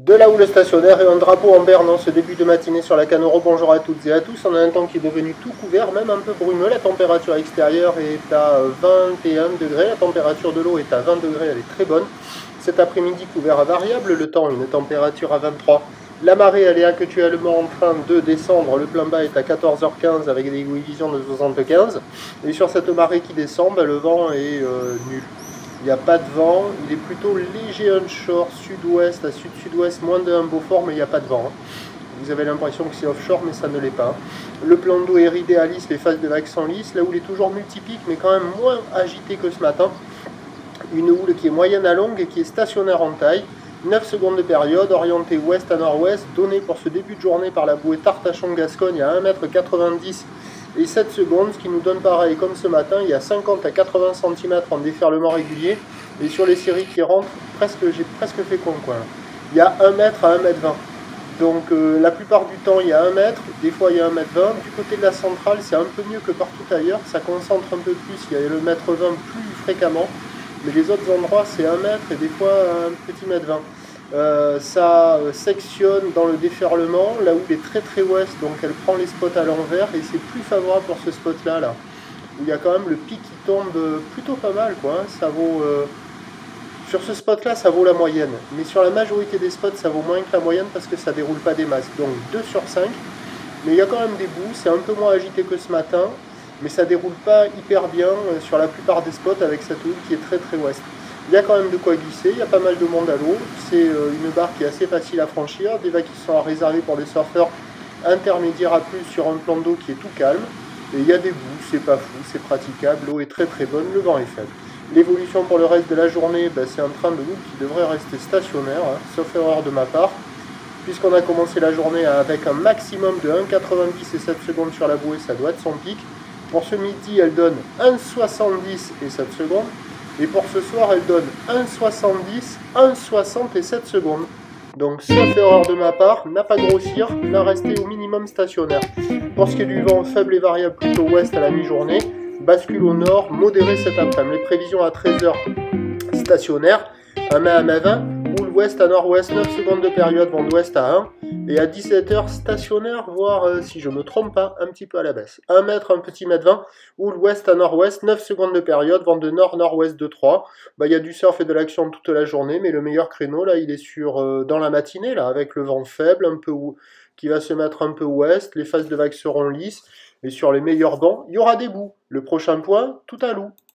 De la houle stationnaire et un drapeau en berne en ce début de matinée sur la Canoro. Bonjour à toutes et à tous. On a un temps qui est devenu tout couvert, même un peu brumeux. La température extérieure est à 21 degrés. La température de l'eau est à 20 degrés. Elle est très bonne. Cet après-midi, couvert à variable. Le temps, une température à 23. La marée, elle est actuellement en train de descendre. Le plein bas est à 14h15 avec des visions de 75. Et sur cette marée qui descend, le vent est nul. Il n'y a pas de vent, il est plutôt léger onshore, sud-ouest à sud-sud-ouest, moins de 1 Beaufort, mais il n'y a pas de vent. Vous avez l'impression que c'est offshore, mais ça ne l'est pas. Le plan d'eau est ridé à lisse, les phases de vagues sont lisses. La houle est toujours multipique, mais quand même moins agitée que ce matin. Une houle qui est moyenne à longue et qui est stationnaire en taille. 9 secondes de période, orientée ouest à nord-ouest, donnée pour ce début de journée par la bouée Tartachon-Gascogne à 1,90 m et 7 secondes, ce qui nous donne pareil comme ce matin, il y a 50 à 80 cm en déferlement régulier, et sur les séries qui rentrent, j'ai presque fait con quoi. Il y a 1 mètre à 1,20 m. Donc la plupart du temps il y a 1 mètre, des fois il y a 1,20 m. Du côté de la centrale c'est un peu mieux que partout ailleurs, ça concentre un peu plus, il y a le 1,20 m plus fréquemment, mais les autres endroits c'est 1 mètre et des fois un petit 1,20 m. Ça sectionne dans le déferlement, la houle est très ouest, donc elle prend les spots à l'envers et c'est plus favorable pour ce spot là, où il y a quand même le pic qui tombe plutôt pas mal quoi, ça vaut sur ce spot là ça vaut la moyenne, mais sur la majorité des spots ça vaut moins que la moyenne parce que ça déroule pas des masses, donc 2 sur 5, mais il y a quand même des bouts, c'est un peu moins agité que ce matin, mais ça déroule pas hyper bien sur la plupart des spots avec cette houle qui est très ouest. Il y a quand même de quoi glisser, il y a pas mal de monde à l'eau, c'est une barre qui est assez facile à franchir, des vagues qui sont réservées pour des surfeurs intermédiaires à plus sur un plan d'eau qui est tout calme, et il y a des bouts, c'est pas fou, c'est praticable, l'eau est très bonne, le vent est faible. L'évolution pour le reste de la journée, c'est un train de houle qui devrait rester stationnaire, sauf erreur de ma part, puisqu'on a commencé la journée avec un maximum de 1,90 et 7 secondes sur la bouée, ça doit être son pic. Pour ce midi, elle donne 1,70 et 7 secondes. Et pour ce soir, elle donne 1,70, 1,60 et 7 secondes. Donc, sauf erreur de ma part, n'a pas grossir, n'a resté au minimum stationnaire. Pour ce qui est du vent faible et variable plutôt ouest à la mi-journée, bascule au nord, modéré cet après-midi. Les prévisions à 13h stationnaire, 1 mai à 1,20, houle ouest à nord-ouest, 9 secondes de période, vent d'ouest à 1. Et à 17h stationnaire, voire si je ne me trompe pas, un petit peu à la baisse. 1 mètre, un petit 1,20 m, houle ouest à nord-ouest, 9 secondes de période, vent de nord-nord-ouest de 3. Il y a du surf et de l'action toute la journée, mais le meilleur créneau, là, il est dans la matinée, là, avec le vent faible, qui va se mettre un peu ouest, les phases de vagues seront lisses, et sur les meilleurs bancs, il y aura des bouts. Le prochain point, tout à loup.